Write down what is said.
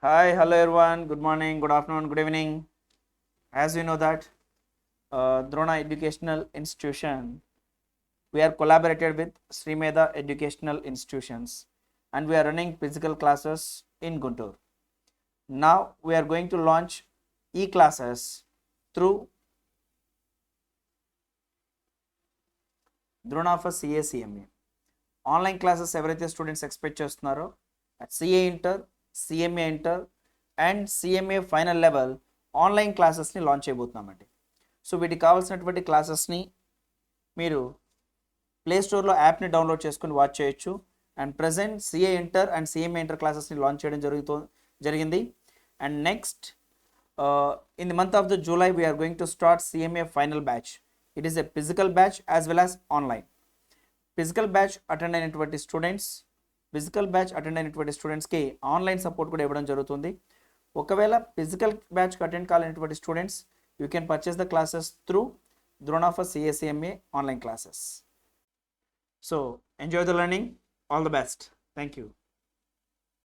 Hi, hello everyone. Good morning, good afternoon, good evening. As we know that Drona Educational Institution, we are collaborated with Srimeda Educational Institutions and we are running physical classes in Guntur. Now we are going to launch e-classes through Drona for CACMA. Online classes ఎవరైతే students expect చేస్తున్నారో CA inter, CMA inter and CMA final level online క్లాసెస్ని launch చేయబోతున్నామండి. సో వీటికి కావాల్సినటువంటి క్లాసెస్ని మీరు play స్టోర్లో యాప్ని డౌన్లోడ్ చేసుకుని వాచ్ చేయొచ్చు. And present CA inter and CMA inter క్లాసెస్ని లాంచ్ చేయడం జరిగింది. And next in the month of the July we're going to start CMA final batch. It is a physical batch as well as online. Physical batch attend అయినటువంటి స్టూడెంట్స్కి online support కూడా ఇవ్వడం జరుగుతుంది. ఒకవేళ physical బ్యాచ్కి attend కాలేనటువంటి students you can purchase the classes through Drona for CACMA online classes. So enjoy the learning. All the best. Thank you.